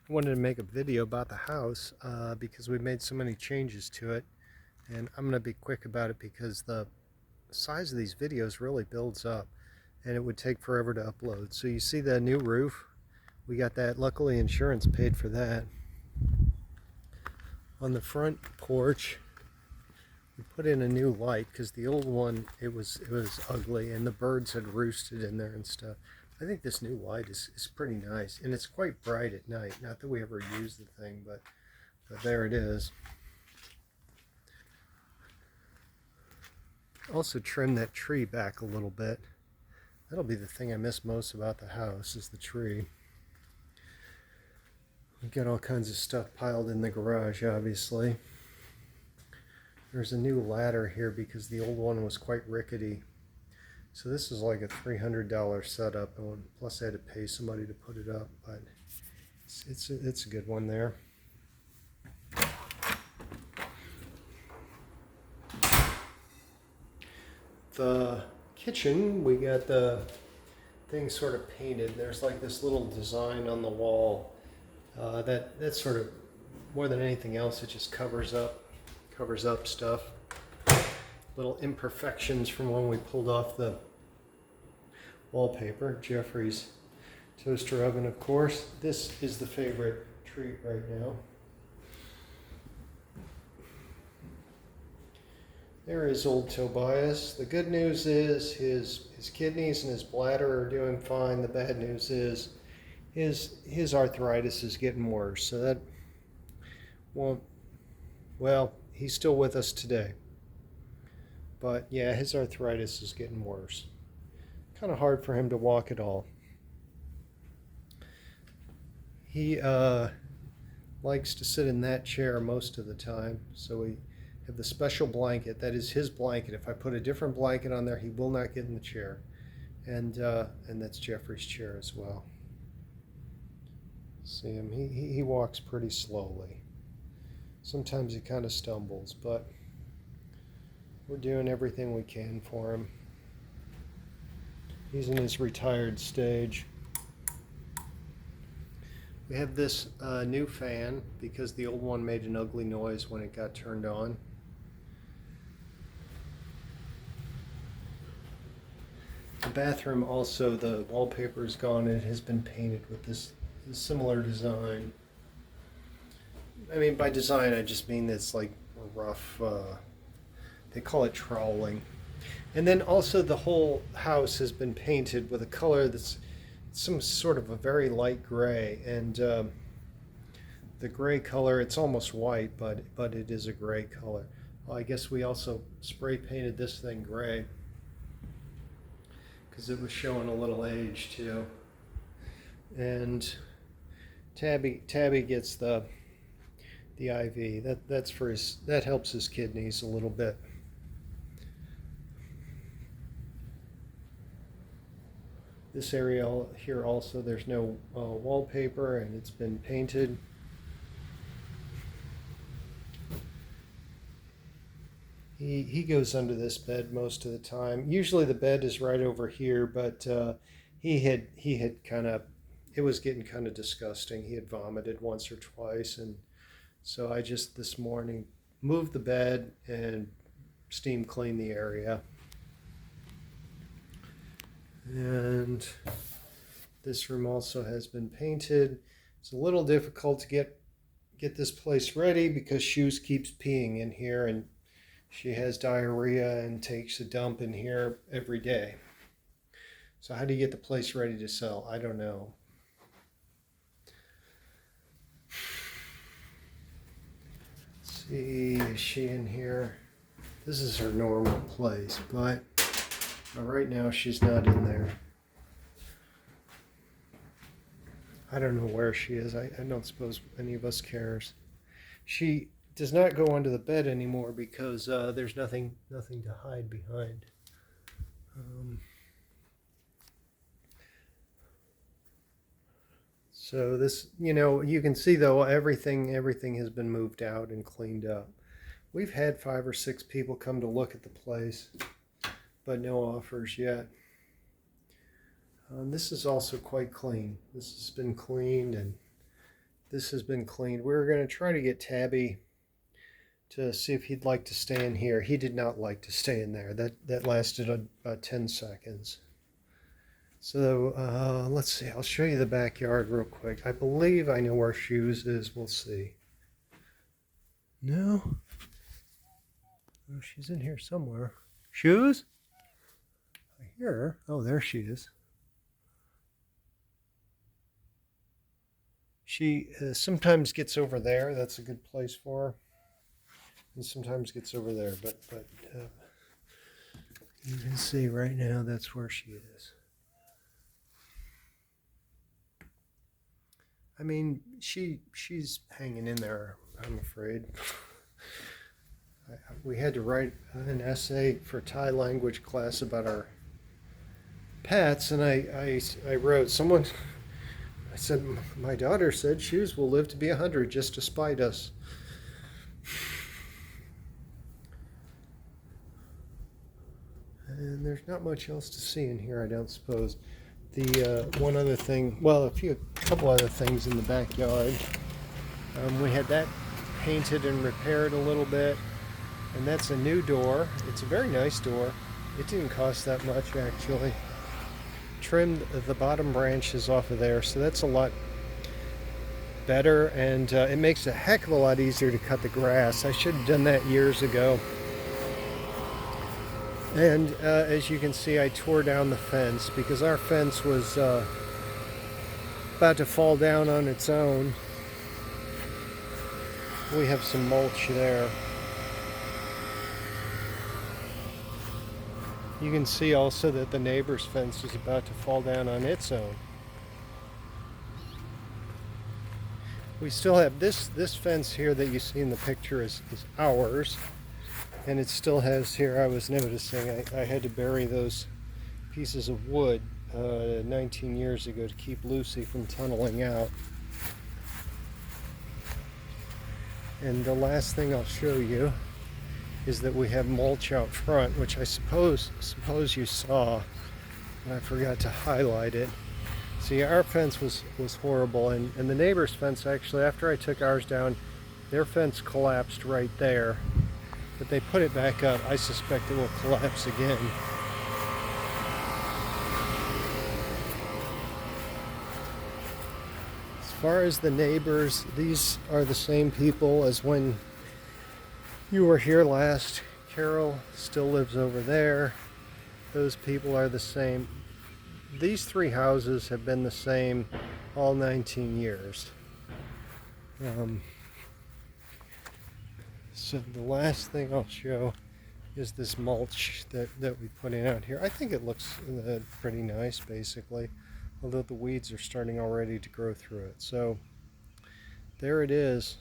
wanted to make a video about the house because we've made so many changes to it, and I'm going to be quick about it because the size of these videos really builds up and it would take forever to upload. So you see the new roof, we got that. Luckily insurance paid for that. On the front porch we put in a new light because the old one, it was ugly and the birds had roosted in there and stuff. I think this new light is pretty nice, and it's quite bright at night. Not that we ever use the thing, but there it is. Also trim that tree back a little bit. That'll be the thing I miss most about the house, is the tree. We've got all kinds of stuff piled in the garage, obviously. There's a new ladder here because the old one was quite rickety. So this is like a $300 setup, and plus I had to pay somebody to put it up, but it's a good one there. The kitchen, we got the thing sort of painted. There's like this little design on the wall that's sort of, more than anything else, it just covers up stuff. Little imperfections from when we pulled off the wallpaper. Jeffrey's toaster oven, of course. This is the favorite treat right now. There is old Tobias. The good news is his kidneys and his bladder are doing fine. The bad news is his arthritis is getting worse. So that won't, well, he's still with us today. But yeah, his arthritis is getting worse. Kind of hard for him to walk at all. He likes to sit in that chair most of the time, so we have the special blanket. That is his blanket. If I put a different blanket on there, he will not get in the chair. And that's Jeffrey's chair as well. See him, he walks pretty slowly. Sometimes he kind of stumbles, but we're doing everything we can for him. He's in his retired stage. We have this new fan because the old one made an ugly noise when it got turned on. The bathroom also, the wallpaper is gone. It has been painted with this similar design. I mean, by design, I just mean it's like rough, they call it troweling. And then also the whole house has been painted with a color that's some sort of a very light gray. And the gray color, it's almost white, but it is a gray color. Well, I guess we also spray painted this thing gray because it was showing a little age too. And Tabby gets the IV. That's for his, that helps his kidneys a little bit. This area here also, there's no wallpaper, and it's been painted. He goes under this bed most of the time. Usually the bed is right over here, but he had kind of, it was getting kind of disgusting. He had vomited once or twice, and so I just this morning moved the bed and steam cleaned the area. And this room also has been painted. It's a little difficult to get this place ready because Shoes keeps peeing in here, and she has diarrhea and takes a dump in here every day. So how do you get the place ready to sell? I don't know. Let's see, is she in here? This is her normal place, but right now she's not in there. I don't know where she is. I don't suppose any of us cares. She does not go under the bed anymore because there's nothing to hide behind. So this, you can see though everything has been moved out and cleaned up. We've had 5 or 6 people come to look at the place, but no offers yet. This is also quite clean. This has been cleaned, and this has been cleaned. We were going to try to get Tabby to see if he'd like to stay in here. He did not like to stay in there. That lasted about 10 seconds. So let's see. I'll show you the backyard real quick. I believe I know where Shoes is. We'll see. No? Oh, she's in here somewhere. Shoes? I hear her. Oh, there she is. She sometimes gets over there. That's a good place for her. And sometimes gets over there. But you can see right now that's where she is. I mean, she's hanging in there, I'm afraid. We had to write an essay for Thai language class about our pets, and I wrote, I said, my daughter said Shoes will live to be 100 just to spite us. And there's not much else to see in here, I don't suppose. The one other thing, well, a couple other things in the backyard. We had that painted and repaired a little bit, and that's a new door. It's a very nice door. It didn't cost that much, actually. Trimmed the bottom branches off of there, so that's a lot better, and it makes it a heck of a lot easier to cut the grass. I should have done that years ago. And as you can see, I tore down the fence because our fence was about to fall down on its own. We have some mulch there. You can see also that the neighbor's fence is about to fall down on its own. We still have this fence here that you see in the picture is ours. And it still has here, I was noticing, I had to bury those pieces of wood 19 years ago to keep Lucy from tunneling out. And the last thing I'll show you is that we have mulch out front, which I suppose you saw, and I forgot to highlight it. See, our fence was horrible, and the neighbor's fence, actually, after I took ours down, their fence collapsed right there. But they put it back up. I suspect it will collapse again. As far as the neighbors, these are the same people as when you were here last. Carol still lives over there. Those people are the same. These three houses have been the same all 19 years. So the last thing I'll show is this mulch that we put in out here. I think it looks pretty nice, basically, although the weeds are starting already to grow through it. So there it is.